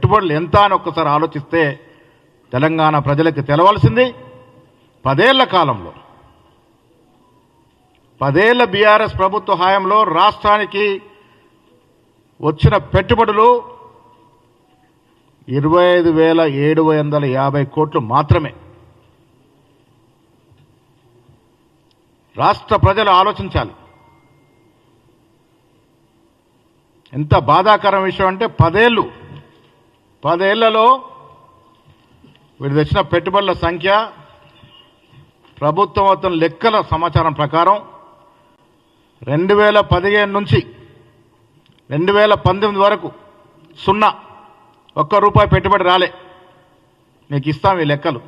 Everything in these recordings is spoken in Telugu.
పెట్టుబడులు ఎంత అని ఒక్కసారి ఆలోచిస్తే తెలంగాణ ప్రజలకు తెలవాల్సింది 10 ఏళ్ల కాలంలో 10 ఏళ్ల బీఆర్ఎస్ ప్రభుత్వ హయాంలో రాష్ట్రానికి వచ్చిన పెట్టుబడులు 25,750 కోట్లు మాత్రమే. రాష్ట్ర ప్రజలు ఆలోచించాలి. ఎంత బాధాకరం విషయం అంటే 10 ఏళ్లలో వీళ్ళు తెచ్చిన పెట్టుబడుల సంఖ్య ప్రభుత్వం మొత్తం లెక్కల సమాచారం ప్రకారం 2015 నుంచి 2019 వరకు 0 ఒక్క రూపాయి పెట్టుబడి రాలే. మీకు ఇస్తాం ఈ లెక్కలు.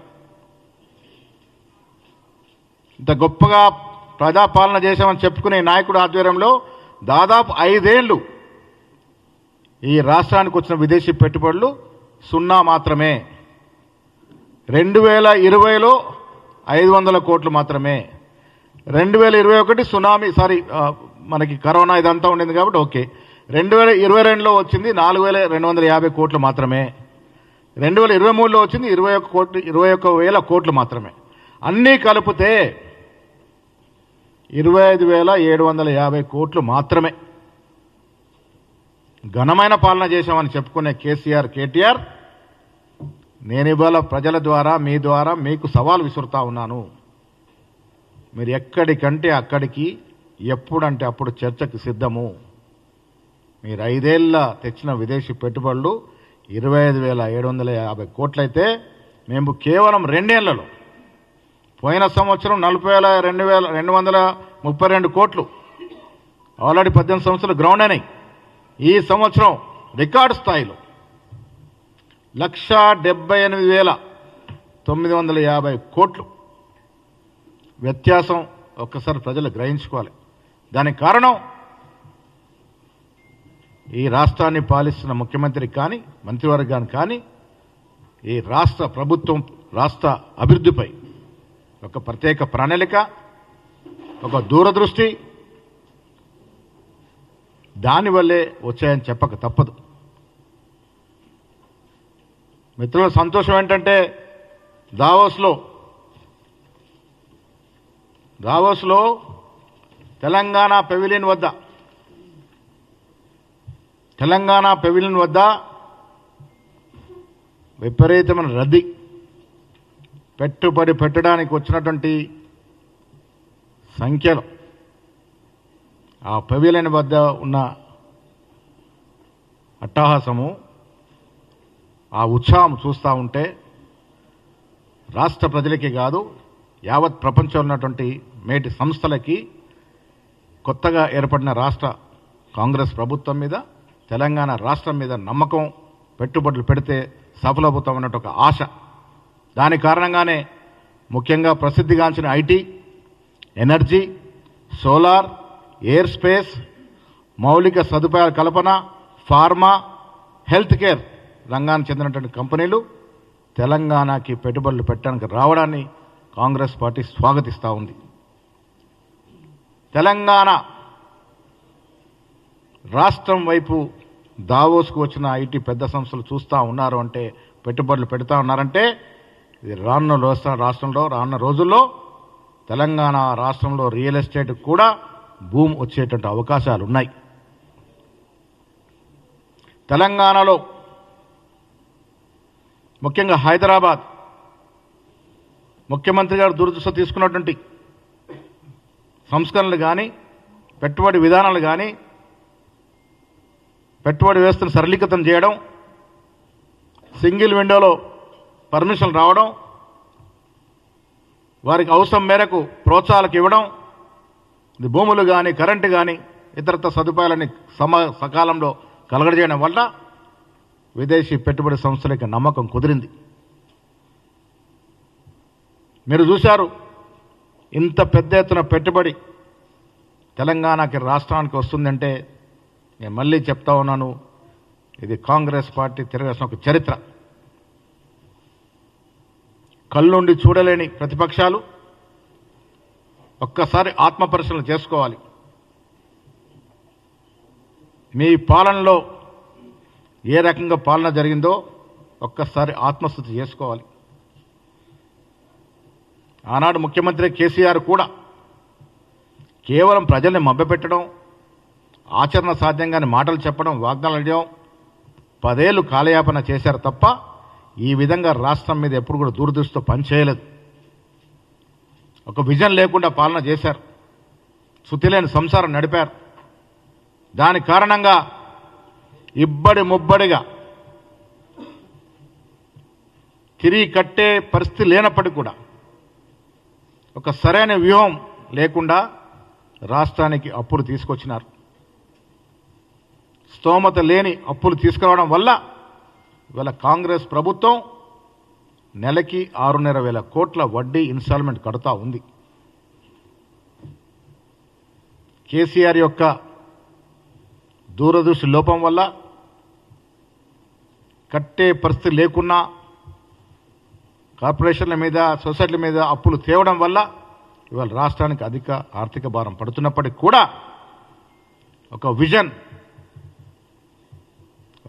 ఇంత గొప్పగా ప్రజాపాలన చేశామని చెప్పుకునే నాయకుడు ఆధ్వర్యంలో దాదాపు 5 ఏళ్లు ఈ రాష్ట్రానికి వచ్చిన విదేశీ పెట్టుబడులు 0 మాత్రమే. 2020లో 500 కోట్లు మాత్రమే. 2021 సునామీ మనకి కరోనా ఇదంతా ఉండింది కాబట్టి ఓకే. 2022లో వచ్చింది 4,250 కోట్లు మాత్రమే. 2023లో వచ్చింది 21,000 కోట్లు మాత్రమే. అన్నీ కలిపితే 25,750 కోట్లు మాత్రమే. ఘనమైన పాలన చేశామని చెప్పుకునే కేసీఆర్, కేటీఆర్, నేను ఇవాళ ప్రజల ద్వారా మీ ద్వారా మీకు సవాల్ విసురుతా ఉన్నాను. మీరు ఎక్కడికంటే అక్కడికి ఎప్పుడంటే అప్పుడు చర్చకు సిద్ధము. మీరు 5 ఏళ్ల తెచ్చిన విదేశీ పెట్టుబడులు 25,750 కోట్లయితే మేము కేవలం 2 ఏళ్లలో పోయిన సంవత్సరం 40,232 కోట్లు ఆల్రెడీ 18 సంవత్సరాలు గ్రౌండ్ అయినాయి. ఈ సంవత్సరం రికార్డు స్థాయిలో 1,78,950 కోట్లు వ్యత్యాసం ఒక్కసారి ప్రజలు గ్రహించుకోవాలి. దానికి కారణం ఈ రాష్ట్రాన్ని పాలిస్తున్న ముఖ్యమంత్రికి కానీ మంత్రివర్గానికి కానీ ఈ రాష్ట్ర ప్రభుత్వం రాష్ట్ర అభివృద్ధిపై ఒక ప్రత్యేక ప్రణాళిక, ఒక దూరదృష్టి, దానివల్లే వచ్చాయని చెప్పక తప్పదు. మిత్రుల సంతోషం ఏంటంటే దావోస్లో తెలంగాణ పెవిలియన్ వద్ద విపరీతమైన రద్దీ. పెట్టుబడి పెట్టడానికి వచ్చినటువంటి సంఖ్యలో ఆ పెవిలియన్ వద్ద ఉన్న అట్టహాసము, ఆ ఉత్సాహం చూస్తూ ఉంటే రాష్ట్ర ప్రజలకి కాదు యావత్ ప్రపంచంలో ఉన్నటువంటి మేటి సంస్థలకి కొత్తగా ఏర్పడిన రాష్ట్ర కాంగ్రెస్ ప్రభుత్వం మీద, తెలంగాణ రాష్ట్రం మీద నమ్మకం, పెట్టుబడులు పెడితే సఫలమవుతామన్నట్టు ఒక ఆశ. దాని కారణంగానే ముఖ్యంగా ప్రసిద్ధిగాంచిన IT, energy, solar, air space, మౌలిక సదుపాయాల కల్పన, ఫార్మా, హెల్త్ కేర్ రంగానికి చెందినటువంటి కంపెనీలు తెలంగాణకి పెట్టుబడులు పెట్టడానికి రావడాన్ని కాంగ్రెస్ పార్టీ స్వాగతిస్తూ ఉంది. తెలంగాణ రాష్ట్రం వైపు దావోస్కు వచ్చిన ఐటీ పెద్ద సంస్థలు చూస్తూ ఉన్నారు అంటే, పెట్టుబడులు పెడతా ఉన్నారంటే ఇది రానున్న రోజుల్లో తెలంగాణ రాష్ట్రంలో రియల్ ఎస్టేట్ కూడా భూమి వచ్చేటువంటి అవకాశాలు ఉన్నాయి. తెలంగాణలో ముఖ్యంగా హైదరాబాద్ ముఖ్యమంత్రి గారు దురదృష్టి తీసుకున్నటువంటి సంస్కరణలు కానీ, పెట్టుబడి విధానాలు కానీ, పెట్టుబడి వ్యవస్థను సరళీకృతం చేయడం, సింగిల్ విండోలో పర్మిషన్ రావడం, వారికి అవసరం మేరకు ప్రోత్సాహాలకు ఇవ్వడం, భూములు కానీ, కరెంటు కానీ, ఇతరత్ర సదుపాయాలని సకాలంలో కలగజేయడం వల్ల విదేశీ పెట్టుబడి సంస్థలకి నమ్మకం కుదిరింది. మీరు చూశారు, ఇంత పెద్ద ఎత్తున పెట్టుబడి తెలంగాణకి రాష్ట్రానికి వస్తుందంటే నేను మళ్ళీ చెప్తా ఉన్నాను, ఇది కాంగ్రెస్ పార్టీ తిరగాల్సిన ఒక చరిత్ర. కళ్ళుండి చూడలేని ప్రతిపక్షాలు ఒక్కసారి ఆత్మపరిశీలన చేసుకోవాలి. మీ పాలనలో ఏ రకంగా పాలన జరిగిందో ఒక్కసారి ఆత్మస్థుతి చేసుకోవాలి. ఆనాడు ముఖ్యమంత్రి కేసీఆర్ కూడా కేవలం ప్రజల్ని మభ్యపెట్టడం, ఆచరణ సాధ్యంగాని మాటలు చెప్పడం, వాగ్దానాలు చేయడం, 10 ఏళ్ళు కాలయాపన చేశారు తప్ప ఈ విధంగా రాష్ట్రం మీద ఎప్పుడు కూడా దూరదృష్టితో పనిచేయలేదు. ఒక విజన్ లేకుండా పాలన చేశారు. శుతిలేని సంసారం నడిపారు. దాని కారణంగా ఇబ్బడి ముబ్బడిగా తిరిగి కట్టే పరిస్థితి లేనప్పటికీ కూడా ఒక సరైన వ్యూహం లేకుండా రాష్ట్రానికి అప్పులు తీసుకొచ్చినారు. స్తోమత లేని అప్పులు తీసుకురావడం వల్ల ఇవాళ కాంగ్రెస్ ప్రభుత్వం నెలకి 6,500 కోట్ల వడ్డీ ఇన్స్టాల్మెంట్ కడుతూ ఉంది. కేసీఆర్ యొక్క దూరదృష్టి లోపం వల్ల కట్టే పరిస్థితి లేకున్నా కార్పొరేషన్ల మీద, సొసైటీల మీద అప్పులు తేవడం వల్ల ఇవాళ రాష్ట్రానికి అధిక ఆర్థిక భారం పడుతున్నప్పటికీ కూడా ఒక విజన్,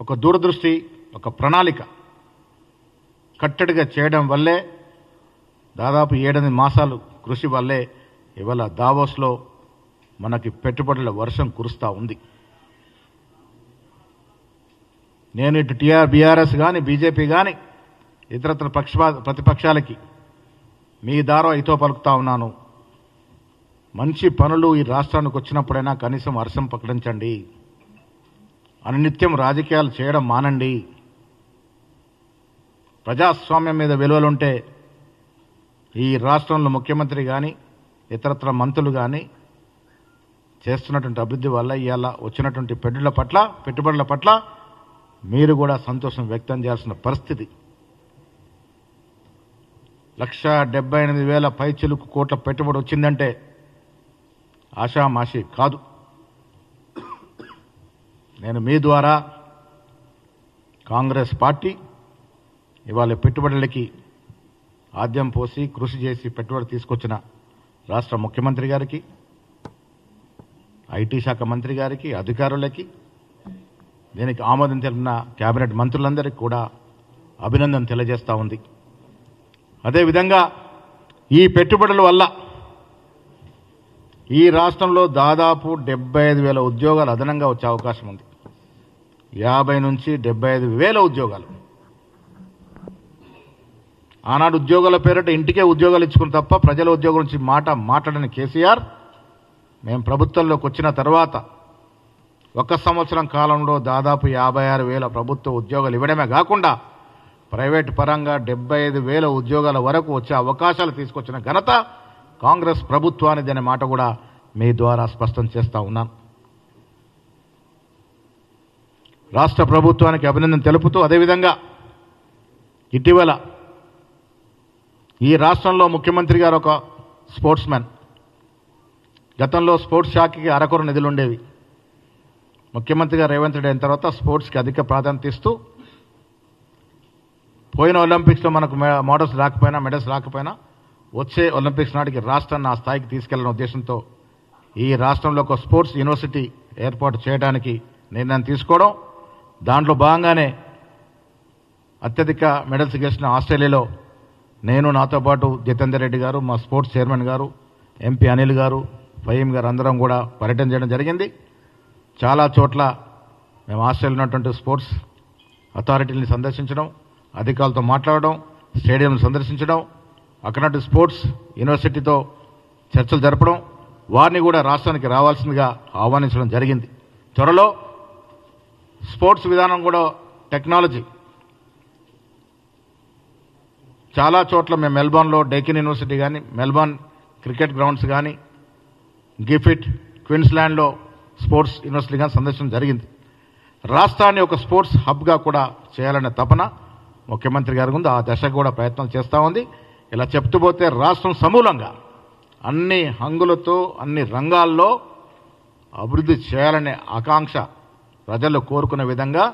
ఒక దూరదృష్టి, ఒక ప్రణాళిక కట్టడిగా చేయడం వల్లే దాదాపు 7 మాసాలు కృషి వల్లే ఇవాళ దావోస్లో మనకి పెట్టుబడుల వర్షం కురుస్తూ ఉంది. నేను ఇటు బీఆర్ఎస్ కానీ, బీజేపీ కానీ, ఇతరత్ర ప్రతిపక్షాలకి మీ దారో అయితో పలుకుతా ఉన్నాను. మంచి పనులు ఈ రాష్ట్రానికి వచ్చినప్పుడైనా కనీసం వర్షం ప్రకటించండి. అనునిత్యం రాజకీయాలు చేయడం మానండి. ప్రజాస్వామ్యం మీద విలువలుంటే ఈ రాష్ట్రంలో ముఖ్యమంత్రి కానీ, ఇతరత్ర మంత్రులు కానీ చేస్తున్నటువంటి అభివృద్ధి వల్ల ఇవాళ వచ్చినటువంటి పెట్టుబడుల పట్ల మీరు కూడా సంతోషం వ్యక్తం చేయాల్సిన పరిస్థితి. 1,78,000 పైచిలుకు కోట్ల పెట్టుబడి వచ్చిందంటే ఆషామాషి కాదు. నేను మీ ద్వారా కాంగ్రెస్ పార్టీ ఇవాళ పెట్టుబడులకి ఆద్యం పోసి కృషి చేసి పెట్టుబడి తీసుకొచ్చిన రాష్ట్ర ముఖ్యమంత్రి గారికి, ఐటీ శాఖ మంత్రి గారికి, అధికారులకి, దీనికి ఆమోదం తెలిపిన కేబినెట్ మంత్రులందరికీ కూడా అభినందన తెలియజేస్తూ ఉంది. అదేవిధంగా ఈ పెట్టుబడుల వల్ల ఈ రాష్ట్రంలో దాదాపు 75,000 ఉద్యోగాలు అదనంగా వచ్చే అవకాశం ఉంది. 50 నుంచి 75,000 ఉద్యోగాలు. ఆనాడు ఉద్యోగాల పేరిట ఇంటికే ఉద్యోగాలు ఇచ్చుకుని తప్ప ప్రజల ఉద్యోగం నుంచి మాట్లాడని కేసీఆర్ మేము ప్రభుత్వంలోకి వచ్చిన తర్వాత 1 సంవత్సరం కాలంలో దాదాపు 56,000 ప్రభుత్వ ఉద్యోగాలు ఇవ్వడమే కాకుండా ప్రైవేటు పరంగా 75,000 ఉద్యోగాల వరకు వచ్చే అవకాశాలు తీసుకొచ్చిన ఘనత కాంగ్రెస్ ప్రభుత్వానిది అనే మాట కూడా మీ ద్వారా స్పష్టం చేస్తా ఉన్నాను. రాష్ట్ర ప్రభుత్వానికి అభినందన తెలుపుతూ అదేవిధంగా ఇటీవల ఈ రాష్ట్రంలో ముఖ్యమంత్రి గారు ఒక స్పోర్ట్స్ మ్యాన్. గతంలో స్పోర్ట్స్ శాఖకి అరకొర నిధులు ఉండేవి. ముఖ్యమంత్రిగా రేవంత్ రెడ్డి అయిన తర్వాత స్పోర్ట్స్కి అధిక ప్రాధాన్యత ఇస్తూ పోయిన ఒలింపిక్స్లో మనకు మెడల్స్ రాకపోయినా వచ్చే ఒలింపిక్స్ నాటికి రాష్ట్రాన్ని ఆ స్థాయికి తీసుకెళ్లనే ఉద్దేశంతో ఈ రాష్ట్రంలో ఒక స్పోర్ట్స్ యూనివర్సిటీ ఏర్పాటు చేయడానికి నిర్ణయం తీసుకోవడం, దాంట్లో భాగంగానే అత్యధిక మెడల్స్ గెలిచిన ఆస్ట్రేలియాలో నేను, నాతో పాటు జితేందర్ రెడ్డి గారు, మా స్పోర్ట్స్ చైర్మన్ గారు, ఎంపీ అనిల్ గారు, ఫహీం గారు అందరం కూడా పర్యటన చేయడం జరిగింది. చాలా చోట్ల మేము ఆస్ట్రేలియాలో ఉన్నటువంటి స్పోర్ట్స్ అథారిటీని సందర్శించడం, అధికారులతో మాట్లాడడం, స్టేడియంను సందర్శించడం, అక్కడ స్పోర్ట్స్ యూనివర్సిటీతో చర్చలు జరపడం, వారిని కూడా రాష్ట్రానికి రావాల్సిందిగా ఆహ్వానించడం జరిగింది. త్వరలో స్పోర్ట్స్ విధానం కూడా టెక్నాలజీ చాలా చోట్ల మేము మెల్బోర్న్లో డెకిన్ యూనివర్సిటీ కానీ, మెల్బోర్న్ క్రికెట్ గ్రౌండ్స్ కానీ, గిఫిట్ క్వీన్స్లాండ్లో స్పోర్ట్స్ యూనివర్సిటీ కానీ సందర్శించడం జరిగింది. రాష్ట్రాన్ని ఒక స్పోర్ట్స్ హబ్గా కూడా చేయాలనే తపన ముఖ్యమంత్రి గారికి ఉంది. ఆ దశ కూడా ప్రయత్నం చేస్తూ ఉంది. ఇలా చెప్తూ పోతే రాష్ట్రం సమూలంగా అన్ని హంగులతో అన్ని రంగాల్లో అభివృద్ధి చేయాలనే ఆకాంక్ష ప్రజలు కోరుకునే విధంగా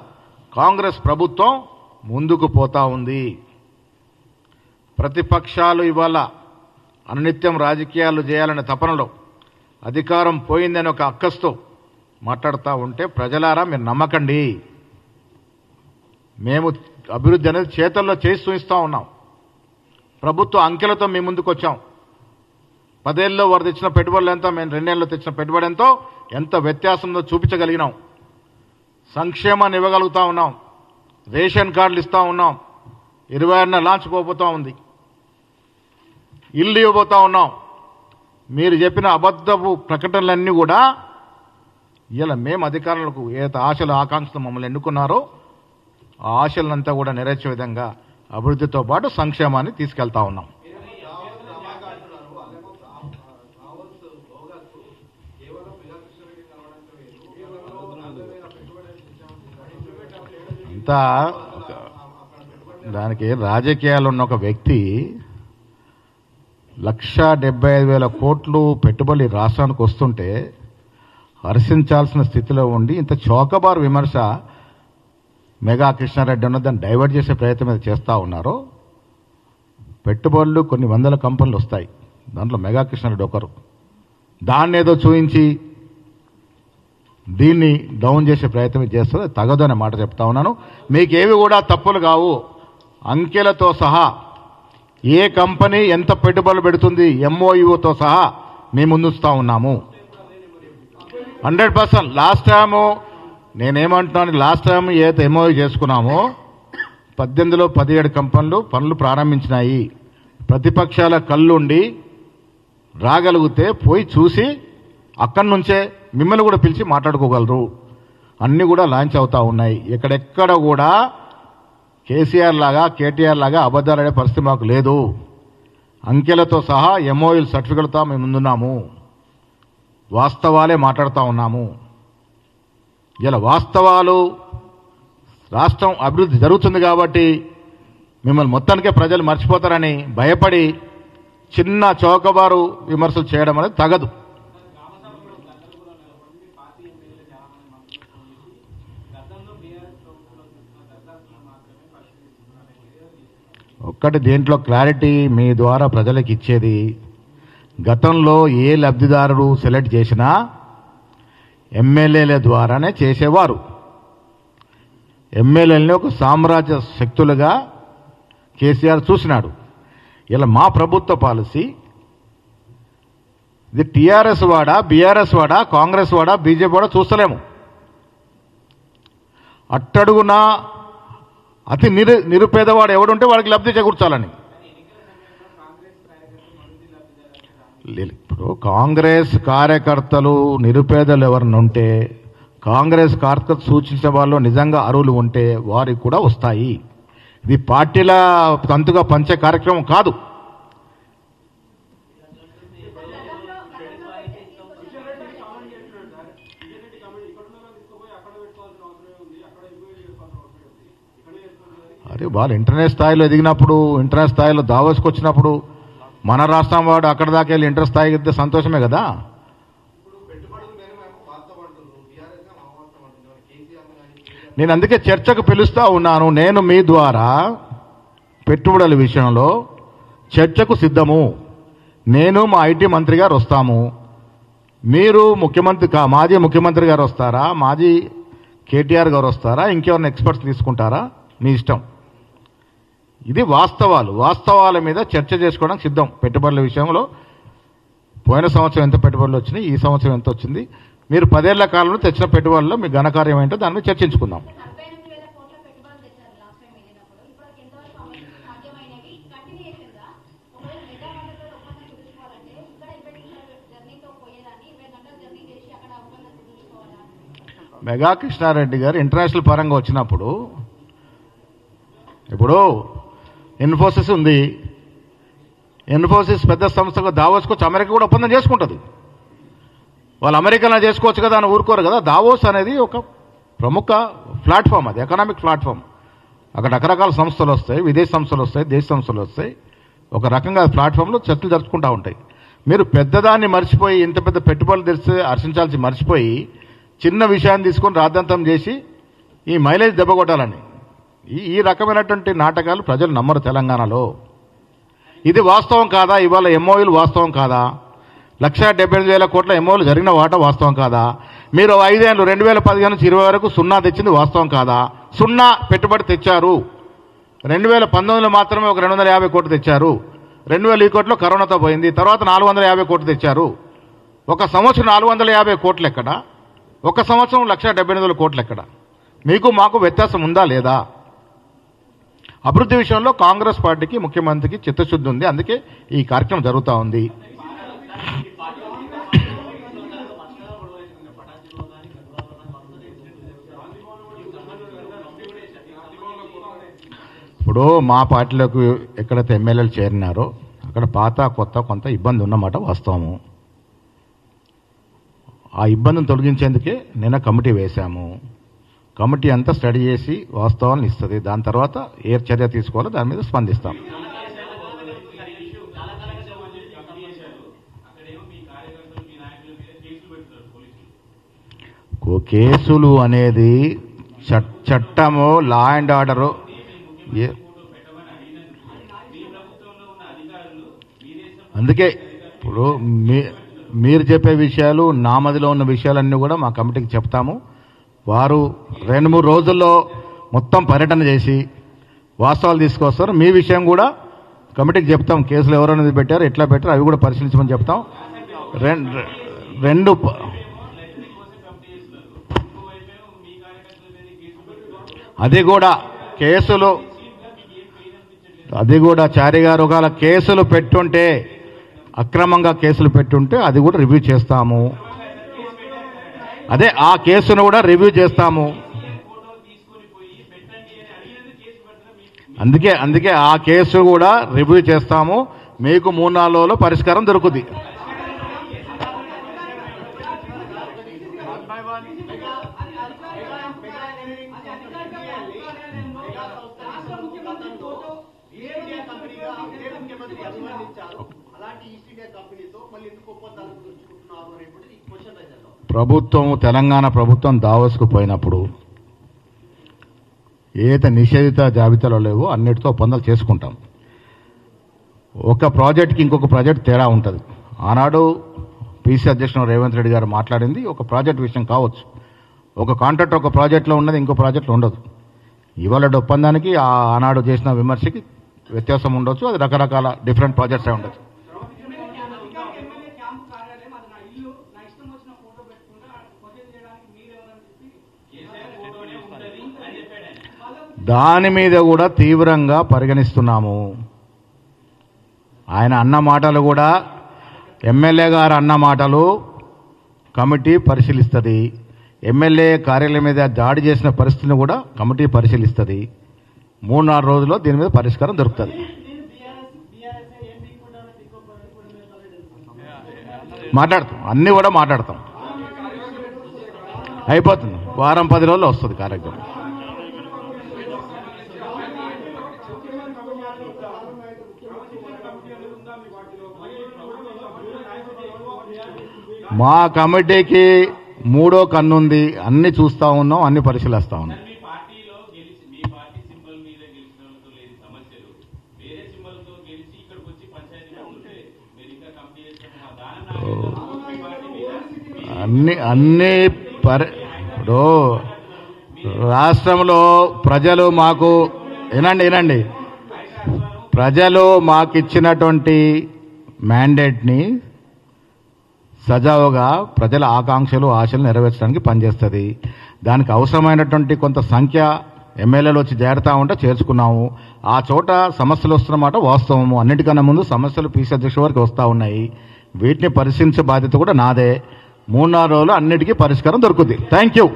కాంగ్రెస్ ప్రభుత్వం ముందుకు పోతా ఉంది. ప్రతిపక్షాలు ఇవాళ అనునిత్యం రాజకీయాలు చేయాలనే తపనలో అధికారం పోయిందని ఒక అక్కస్తో మాట్లాడుతూ ఉంటే ప్రజలారా మీరు నమ్మకండి. మేము అభివృద్ధి అనేది చేతల్లో చేసి చూపిస్తూ ఉన్నాం. ప్రభుత్వ అంకెలతో మీ ముందుకు వచ్చాం. 10 ఏళ్ళలో వారు తెచ్చిన పెట్టుబడులు ఎంత, మేము 2 ఏళ్ళలో తెచ్చిన పెట్టుబడి ఎంతో, ఎంత వ్యత్యాసంలో చూపించగలిగినాం. సంక్షేమాన్ని ఇవ్వగలుగుతూ ఉన్నాం. రేషన్ కార్డులు ఇస్తూ ఉన్నాం. 26న లాంచ్ పోతా ఉంది. ఇల్లు ఇవ్వబోతా ఉన్నాం. మీరు చెప్పిన అబద్ధపు ప్రకటనలన్నీ కూడా ఇలా మేము అధికారులకు ఏ ఆశలు ఆకాంక్షలు మమ్మల్ని ఎన్నుకున్నారో ఆ ఆశలనంతా కూడా నెరవేర్చే విధంగా అభివృద్ధితో పాటు సంక్షేమాన్ని తీసుకెళ్తా ఉన్నాం. అంతా దానికి రాజకీయాలు ఉన్న ఒక వ్యక్తి 1,75,000 కోట్లు పెట్టుబడి రాష్ట్రానికి వస్తుంటే హర్షించాల్సిన స్థితిలో ఉండి ఇంత చౌకబారు విమర్శ మెగా కృష్ణారెడ్డి ఉన్న దాన్ని డైవర్ట్ చేసే ప్రయత్నం మీద చేస్తూ ఉన్నారో. పెట్టుబడులు కొన్ని వందల కంపెనీలు వస్తాయి, దాంట్లో మెగా కృష్ణారెడ్డి ఒకరు. దాన్ని ఏదో చూపించి దీన్ని డౌన్ చేసే ప్రయత్నం చేస్తుంది, తగదు అనే మాట చెప్తా ఉన్నాను. మీకేవి కూడా తప్పులు కావు. అంకెలతో సహా ఏ కంపెనీ ఎంత పెట్టుబడులు పెడుతుంది ఎంఓయూతో సహా మేము ముందుస్తూ ఉన్నాము. 100%. లాస్ట్ టైము నేనేమంటున్నాను, లాస్ట్ టైం ఏదైతే ఎంఓయూ చేసుకున్నామో 18లో 17 కంపెనీలు పనులు ప్రారంభించినాయి. ప్రతిపక్షాల కళ్ళుండి రాగలిగితే పోయి చూసి అక్కడి నుంచే మిమ్మల్ని కూడా పిలిచి మాట్లాడుకోగలరు. అన్నీ కూడా లాంచ్ అవుతూ ఉన్నాయి. ఎక్కడెక్కడ కూడా కేసీఆర్ లాగా కేటీఆర్ లాగా అబద్ధాలనే పరిస్థితి మాకు లేదు. అంకెలతో సహా ఎంఓయూలు సర్టిఫికెట్తో మేము ముందున్నాము. వాస్తవాలే మాట్లాడుతూ ఉన్నాము. ఇలా వాస్తవాలు రాష్ట్రం అభివృద్ధి జరుగుతుంది కాబట్టి మిమ్మల్ని మొత్తానికే ప్రజలు మర్చిపోతారని భయపడి చిన్న చౌకబారు విమర్శలు చేయడం అనేది తగదు. ఒక్కటి దేంట్లో క్లారిటీ మీ ద్వారా ప్రజలకు ఇచ్చేది, గతంలో ఏ లబ్ధిదారుడు సెలెక్ట్ చేసినా ఎమ్మెల్యేల ద్వారానే చేసేవారు. ఎమ్మెల్యేలని ఒక సామ్రాజ్య శక్తులుగా కేసీఆర్ చూసినాడు. ఇలా మా ప్రభుత్వ పాలసీ ఇది టీఆర్ఎస్ వాడా, బీఆర్ఎస్ వాడా, కాంగ్రెస్ వాడా, బీజేపీ వాడా చూస్తలేము. అట్టడుగున అతి నిరుపేదవాడు ఎవడుంటే వాడికి లబ్ధి చేకూర్చాలని. ఇప్పుడు కాంగ్రెస్ కార్యకర్తలు నిరుపేదలు ఎవరిని ఉంటే, కాంగ్రెస్ కార్యకర్తలు సూచించిన వాళ్ళు నిజంగా అర్హులు ఉంటే వారికి కూడా వస్తాయి. ఇది పార్టీల తంతుగా పంచే కార్యక్రమం కాదు. అదే వాళ్ళు ఇంటర్నేషనల్ స్థాయిలో ఎదిగినప్పుడు, ఇంటర్నేషనల్ స్థాయిలో దావోస్కి వచ్చినప్పుడు మన రాష్ట్రం వాడు అక్కడ దాకా వెళ్ళి ఇంటర్ స్థాయికి ఎదిగితే సంతోషమే కదా. నేను అందుకే చర్చకు పిలుస్తూ ఉన్నాను. నేను మీ ద్వారా పెట్టుబడుల విషయంలో చర్చకు సిద్ధము. నేను మా ఐటీ మంత్రి గారు వస్తాము. మీరు మాజీ ముఖ్యమంత్రి గారు వస్తారా, మాజీ కేటీఆర్ గారు వస్తారా, ఇంకెవరిని ఎక్స్పర్ట్స్ తీసుకుంటారా, మీ ఇష్టం. ఇది వాస్తవాల మీద చర్చ చేసుకోవడానికి సిద్ధం. పెట్టుబడుల విషయంలో పోయిన సంవత్సరం ఎంత పెట్టుబడులు వచ్చినాయి, ఈ సంవత్సరం ఎంత వచ్చింది, మీరు 10 ఏళ్ల కాలంలో తెచ్చిన పెట్టుబడుల్లో మీ ఘనకార్యం ఏంటో దాని మీద చర్చించుకుందాం. మెగా కృష్ణారెడ్డి గారు ఇంటర్నేషనల్ పరంగా వచ్చినప్పుడు, ఇప్పుడు ఇన్ఫోసిస్ ఉంది. ఇన్ఫోసిస్ పెద్ద సంస్థగా దావోస్కొచ్చి అమెరికా కూడా ఒప్పందం చేసుకుంటుంది. వాళ్ళు అమెరికాలో చేసుకోవచ్చు కదా అని ఊరుకోరు కదా. దావోస్ అనేది ఒక ప్రముఖ ప్లాట్ఫామ్, అది ఎకనామిక్ ప్లాట్ఫామ్. అక్కడ రకరకాల సంస్థలు వస్తాయి, విదేశీ సంస్థలు వస్తాయి, దేశ సంస్థలు వస్తాయి. ఒక రకంగా ప్లాట్ఫామ్లో చర్చలు జరుపుకుంటూ ఉంటాయి. మీరు పెద్దదాన్ని మర్చిపోయి, ఇంత పెద్ద పెట్టుబడులు తెరిస్తే హర్షించాల్సి మర్చిపోయి చిన్న విషయాన్ని తీసుకొని రాద్ధాంతం చేసి ఈ మైలేజ్ దెబ్బ కొట్టాలని ఈ రకమైనటువంటి నాటకాలు ప్రజలు నమ్మరు తెలంగాణలో. ఇది వాస్తవం కాదా? ఇవాళ ఎంఓయూలు వాస్తవం కాదా? 1,78,000 కోట్ల ఎంఓయూలు జరిగిన వాటా వాస్తవం కాదా? మీరు 5 ఏళ్ళు 2015 నుంచి 20 వరకు సున్నా తెచ్చింది వాస్తవం కాదా? సున్నా పెట్టుబడి తెచ్చారు. 2019లో మాత్రమే ఒక 250 కోట్లు తెచ్చారు. 2000 ఈ కోట్లు కరోనాతో పోయింది. తర్వాత 450 కోట్లు తెచ్చారు. ఒక సంవత్సరం 450 కోట్లు ఎక్కడ? ఒక సంవత్సరం 1,78,000 కోట్లు ఎక్కడ? మీకు మాకు వ్యత్యాసం ఉందా లేదా? అభివృద్ధి విషయంలో కాంగ్రెస్ పార్టీకి ముఖ్యమంత్రికి చిత్తశుద్ధి ఉంది. అందుకే ఈ కార్యక్రమం జరుగుతూ ఉంది. ఇప్పుడు మా పార్టీలోకి ఎక్కడైతే ఎమ్మెల్యేలు చేరినారో అక్కడ పాత కొత్త కొంత ఇబ్బంది ఉన్నమాట వాస్తవము. ఆ ఇబ్బందిని తొలగించేందుకే నిన్న కమిటీ వేశాము. కమిటీ అంతా స్టడీ చేసి వాస్తవాలను ఇస్తుంది. దాని తర్వాత ఏ చర్య తీసుకోవాలో దాని మీద స్పందిస్తాం. కేసులు అనేది చట్టము, లా అండ్ ఆర్డరు. అందుకే ఇప్పుడు మీరు చెప్పే విషయాలు, నా మదిలో ఉన్న విషయాలన్నీ కూడా మా కమిటీకి చెప్తాము. వారు 2-3 రోజుల్లో మొత్తం పర్యటన చేసి వాస్తవాలు తీసుకొస్తారు. మీ విషయం కూడా కమిటీకి చెప్తాం. కేసులు ఎవరైనా పెట్టారు, ఎట్లా పెట్టారు, అవి కూడా పరిశీలించమని చెప్తాం. అది కూడా కేసులు, అది కూడా చారి గారు ఒకవేళ కేసులు పెట్టుంటే, అక్రమంగా కేసులు పెట్టుంటే అది కూడా రివ్యూ చేస్తాము. అదే ఆ కేసును కూడా రివ్యూ చేస్తాము. అందుకే ఆ కేసు కూడా రివ్యూ చేస్తాము. మీకు 3-4 రోజుల్లో పరిష్కారం దొరుకుతుంది. ప్రభుత్వం, తెలంగాణ ప్రభుత్వం దావోస్కు పోయినప్పుడు ఏదైతే నిషేధిత జాబితాలో లేవో అన్నిటితో ఒప్పందాలు చేసుకుంటాం. ఒక ప్రాజెక్ట్కి ఇంకొక ప్రాజెక్ట్ తేడా ఉంటుంది. ఆనాడు పీసీ అధ్యక్షుడు రేవంత్ రెడ్డి గారు మాట్లాడింది ఒక ప్రాజెక్ట్ విషయం కావచ్చు. ఒక కాంట్రాక్ట్ ఒక ప్రాజెక్టులో ఉన్నది, ఇంకో ప్రాజెక్టులో ఉండదు. ఇవాళ ఒప్పందానికి ఆనాడు చేసిన విమర్శకి వ్యత్యాసం ఉండొచ్చు. అది రకరకాల డిఫరెంట్ ప్రాజెక్ట్స్ అయి ఉండొచ్చు. దాని మీద కూడా తీవ్రంగా పరిగణిస్తున్నాము. ఆయన అన్న మాటలు కూడా, ఎమ్మెల్యే గారు అన్న మాటలు కమిటీ పరిశీలిస్తుంది. ఎమ్మెల్యే కార్యాలయం మీద దాడి చేసిన పరిస్థితిని కూడా కమిటీ పరిశీలిస్తుంది. 3-4 రోజుల్లో దీని మీద పరిష్కారం దొరుకుతుంది. మాట్లాడతాం, అన్నీ కూడా మాట్లాడతాం. అయిపోతుంది. వారం 10 రోజుల్లో వస్తుంది కార్యక్రమం. మా కమిటీకి 3వ కన్నుంది. అన్ని చూస్తూ ఉన్నాం, అన్ని పరిశీలిస్తూ ఉన్నాం. ఇప్పుడు రాష్ట్రంలో ప్రజలు మాకు వినండి, ప్రజలు మాకిచ్చినటువంటి మ్యాండేట్ని సజావుగా ప్రజల ఆకాంక్షలు, ఆశలు నెరవేర్చడానికి పనిచేస్తుంది. దానికి అవసరమైనటువంటి కొంత సంఖ్య ఎమ్మెల్యేలు వచ్చి చేరుతా ఉంటే చేర్చుకున్నాము. ఆ చోట సమస్యలు వస్తున్నమాట వాస్తవము. అన్నిటికన్నా ముందు సమస్యలు పీసీ అధ్యక్షుల వరకు వస్తూ ఉన్నాయి. వీటిని పరిశీలించే బాధ్యత కూడా నాదే. 3-4 రోజులు అన్నిటికీ పరిష్కారం దొరుకుతుంది. Thank you.